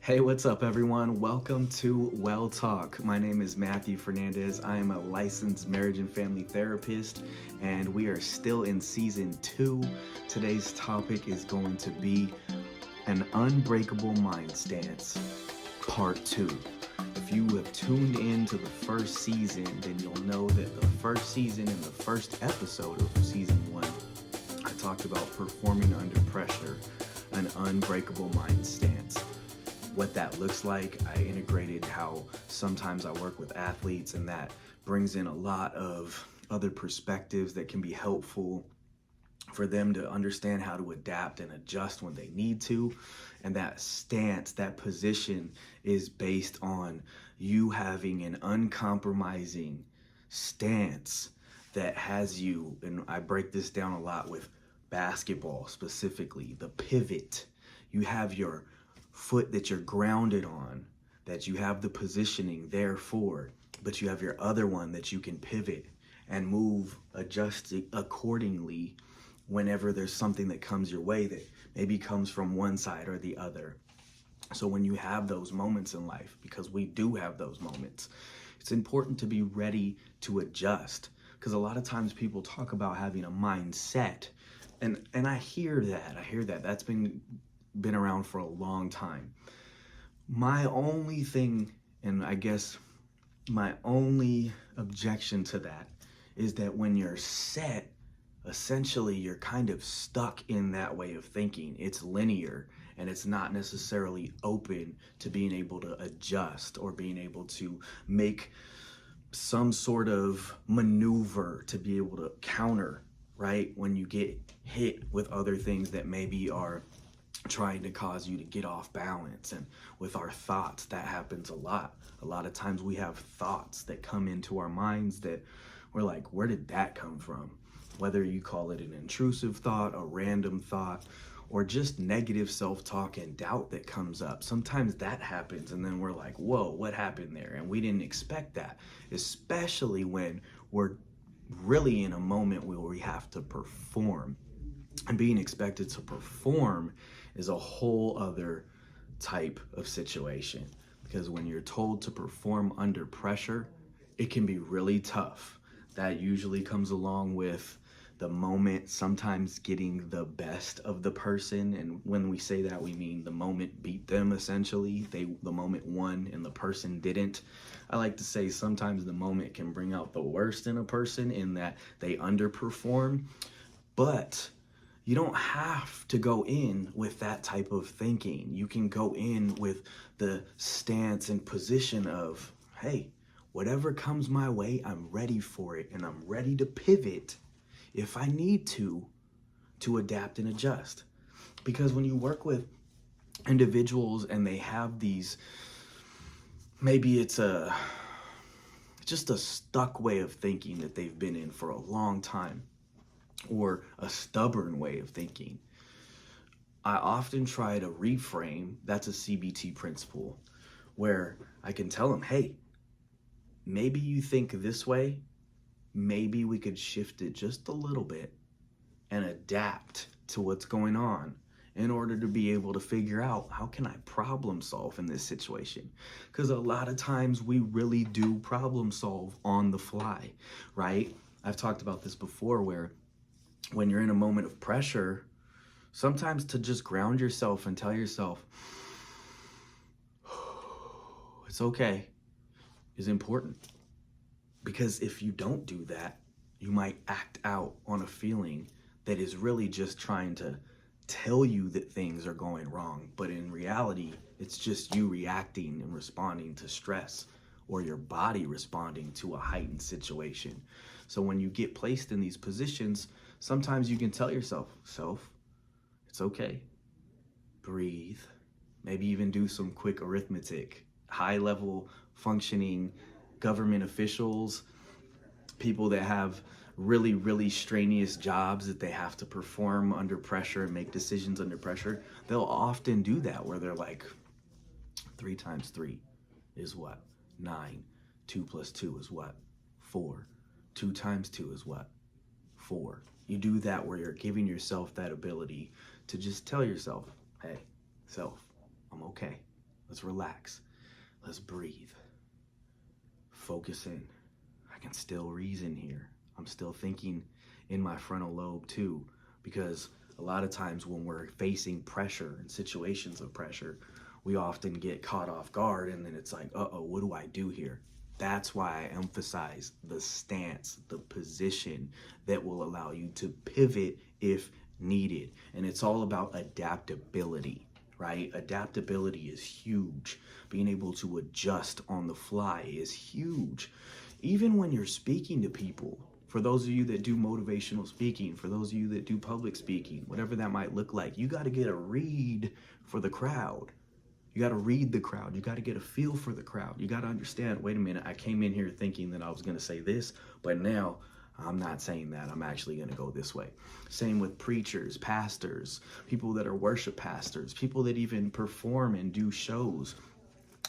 Hey, what's up, everyone? Welcome to Well Talk. My name is Matthew Fernandez. I am a licensed marriage and family therapist, and we are still in season 2. Today's topic is going to be an unbreakable mind stance, part 2. If you have tuned in to the first season, then you'll know that the first season and the first episode of season 1, I talked about performing under pressure, an unbreakable mind stance. What that looks like. I integrated how sometimes I work with athletes, and that brings in a lot of other perspectives that can be helpful for them to understand how to adapt and adjust when they need to. And that stance, that position is based on you having an uncompromising stance that has you, and I break this down a lot with basketball specifically, the pivot. You have your foot that you're grounded on, that you have the positioning there for, but you have your other one that you can pivot and move, adjust accordingly whenever there's something that comes your way that maybe comes from one side or the other. So when you have those moments in life, because we do have those moments, it's important to be ready to adjust. Because a lot of times people talk about having a mindset, and I hear that. That's been around for a long time. My only thing, and I guess my only objection to that, is that when you're set, essentially you're kind of stuck in that way of thinking. It's linear, and it's not necessarily open to being able to adjust or being able to make some sort of maneuver to be able to counter, right? When you get hit with other things that maybe are trying to cause you to get off balance. And with our thoughts, that happens a lot. A lot of times we have thoughts that come into our minds that we're like, where did that come from? Whether you call it an intrusive thought, a random thought, or just negative self-talk and doubt that comes up. Sometimes that happens, and then we're like, whoa, what happened there? And we didn't expect that, especially when we're really in a moment where we have to perform. And being expected to perform is a whole other type of situation, because when you're told to perform under pressure, it can be really tough. That usually comes along with the moment sometimes getting the best of the person. And when we say that, we mean the moment beat them, essentially. The moment won and the person didn't. I like to say sometimes the moment can bring out the worst in a person in that they underperform. But you don't have to go in with that type of thinking. You can go in with the stance and position of, hey, whatever comes my way, I'm ready for it, and I'm ready to pivot if I need to adapt and adjust. Because when you work with individuals and they have these, maybe it's just a stuck way of thinking that they've been in for a long time, or a stubborn way of thinking, I often try to reframe. That's a CBT principle, where I can tell them, hey, maybe you think this way, maybe we could shift it just a little bit and adapt to what's going on in order to be able to figure out, how can I problem solve in this situation? Because a lot of times we really do problem solve on the fly, right? I've talked about this before, where when you're in a moment of pressure, sometimes to just ground yourself and tell yourself, it's okay, is important. Because if you don't do that, you might act out on a feeling that is really just trying to tell you that things are going wrong. But in reality, it's just you reacting and responding to stress, or your body responding to a heightened situation. So when you get placed in these positions, sometimes you can tell yourself, it's okay. Breathe. Maybe even do some quick arithmetic. High-level functioning government officials, people that have really, really strenuous jobs that they have to perform under pressure and make decisions under pressure, they'll often do that, where they're like, 3 times 3 is what? 9. 2 plus 2 is what? 4. 2 times 2 is what? 4. You do that where you're giving yourself that ability to just tell yourself, hey, self, I'm okay. Let's relax. Let's breathe. Focus in. I can still reason here. I'm still thinking in my frontal lobe too, because a lot of times when we're facing pressure and situations of pressure, we often get caught off guard, and then it's like, uh-oh, what do I do here? That's why I emphasize the stance, the position that will allow you to pivot if needed. And it's all about adaptability, right? Adaptability is huge. Being able to adjust on the fly is huge. Even when you're speaking to people, for those of you that do motivational speaking, for those of you that do public speaking, whatever that might look like, you got to get a read for the crowd. You got to read the crowd. You got to get a feel for the crowd. You got to understand, wait a minute, I came in here thinking that I was going to say this, but now I'm not saying that. I'm actually going to go this way. Same with preachers, pastors, people that are worship pastors, people that even perform and do shows.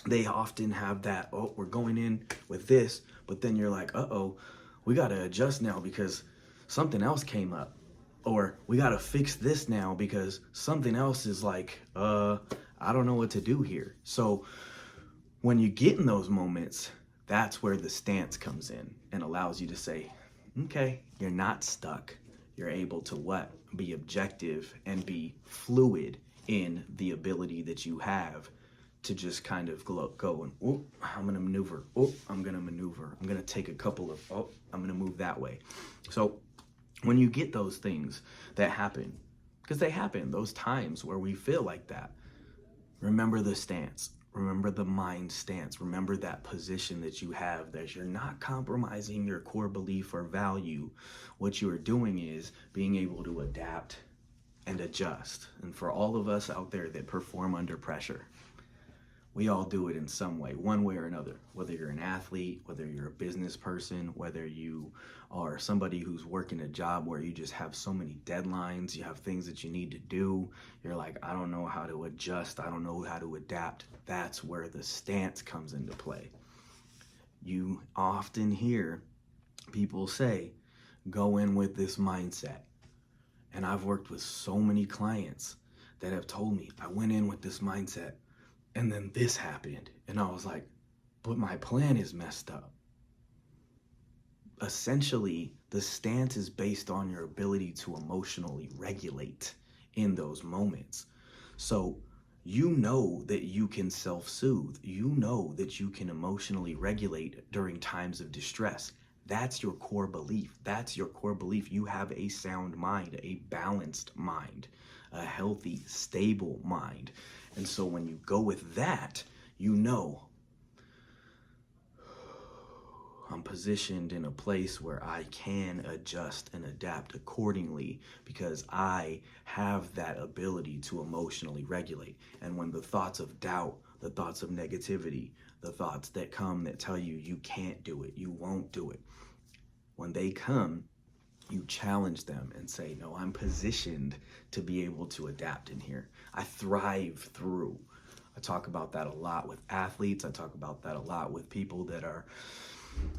They often have that, oh, we're going in with this, but then you're like, uh-oh, we got to adjust now because something else came up. Or we got to fix this now because something else is like, I don't know what to do here. So when you get in those moments, that's where the stance comes in and allows you to say, okay, you're not stuck. You're able to what? Be objective and be fluid in the ability that you have to just kind of go and, oh, I'm going to maneuver. Oh, I'm going to maneuver. I'm going to take a couple of, oh, I'm going to move that way. So when you get those things that happen, because they happen, those times where we feel like that, remember the stance. Remember the mind stance. Remember that position that you have, that you're not compromising your core belief or value. What you are doing is being able to adapt and adjust. And for all of us out there that perform under pressure, we all do it in some way, one way or another. Whether you're an athlete, whether you're a business person, whether you are somebody who's working a job where you just have so many deadlines, you have things that you need to do. You're like, I don't know how to adjust. I don't know how to adapt. That's where the stance comes into play. You often hear people say, go in with this mindset. And I've worked with so many clients that have told me, I went in with this mindset, and then this happened. And I was like, but my plan is messed up. Essentially, the stance is based on your ability to emotionally regulate in those moments. So you know that you can self-soothe. You know that you can emotionally regulate during times of distress. That's your core belief. That's your core belief. You have a sound mind, a balanced mind, a healthy, stable mind. And so when you go with that, you know, I'm positioned in a place where I can adjust and adapt accordingly because I have that ability to emotionally regulate. And when the thoughts of doubt, the thoughts of negativity, the thoughts that come that tell you you can't do it, you won't do it, when they come, you challenge them and say, no, I'm positioned to be able to adapt in here. I thrive through. I talk about that a lot with athletes. I talk about that a lot with people that are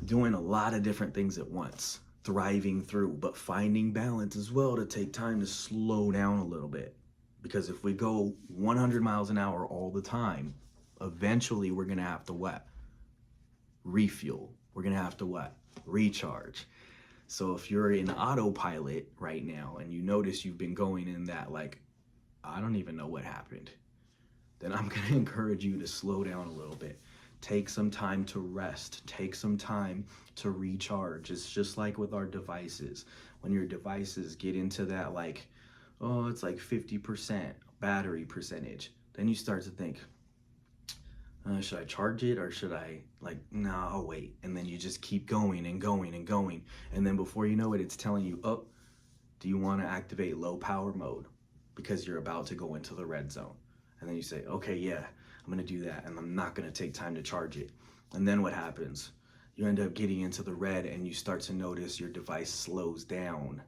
doing a lot of different things at once, thriving through, but finding balance as well to take time to slow down a little bit. Because if we go 100 miles an hour all the time, eventually we're going to have to what? Refuel. We're going to have to what? Recharge. So if you're in autopilot right now and you notice you've been going in that like, I don't even know what happened, then I'm going to encourage you to slow down a little bit. Take some time to rest. Take some time to recharge. It's just like with our devices. When your devices get into that like, oh, it's like 50% battery percentage, then you start to think, should I charge it or should I no, I'll wait. And then you just keep going and going and going. And then before you know it, it's telling you, oh, do you want to activate low power mode? Because you're about to go into the red zone. And then you say, okay, yeah, I'm going to do that. And I'm not going to take time to charge it. And then what happens? You end up getting into the red and you start to notice your device slows down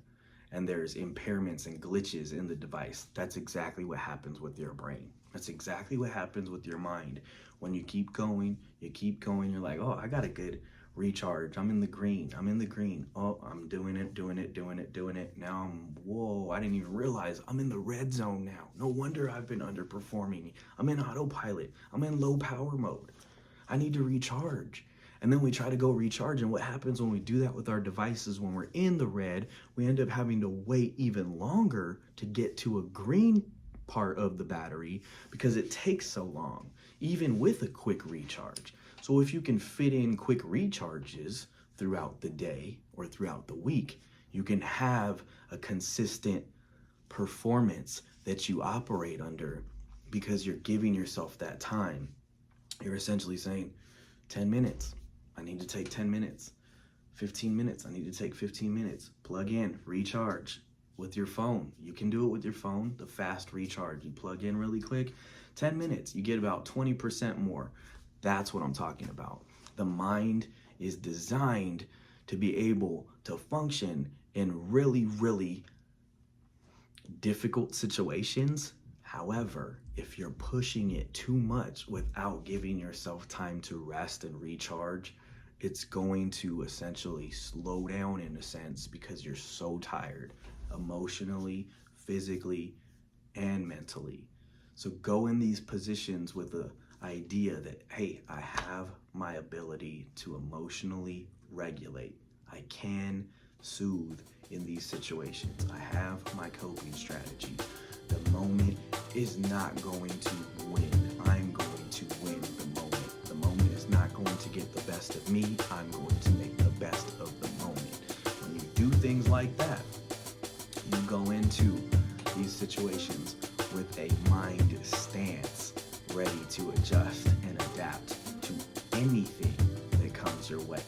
and there's impairments and glitches in the device. That's exactly what happens with your brain. That's exactly what happens with your mind. When you keep going, you're like, oh, I got a good recharge. I'm in the green. Oh, I'm doing it. Now whoa, I didn't even realize I'm in the red zone now. No wonder I've been underperforming. I'm in autopilot. I'm in low power mode. I need to recharge. And then we try to go recharge. And what happens when we do that with our devices, when we're in the red, we end up having to wait even longer to get to a green part of the battery because it takes so long, even with a quick recharge. So if you can fit in quick recharges throughout the day or throughout the week, you can have a consistent performance that you operate under because you're giving yourself that time. You're essentially saying 10 minutes, I need to take 10 minutes. 15 minutes, I need to take 15 minutes. Plug in, recharge with your phone. You can do it with your phone, the fast recharge. You plug in really quick, 10 minutes, you get about 20% more. That's what I'm talking about. The mind is designed to be able to function in really, really difficult situations. However, if you're pushing it too much without giving yourself time to rest and recharge, it's going to essentially slow down in a sense because you're so tired emotionally, physically, and mentally. So go in these positions with the idea that, hey, I have my ability to emotionally regulate. I can soothe in these situations. I have my coping strategy. The moment is not going to win. I'm going to win the moment. The moment is not going to get the best of me. I'm going to make the best of the moment. When you do things like that, you go into these situations with a mind stance ready to adjust and adapt to anything that comes your way.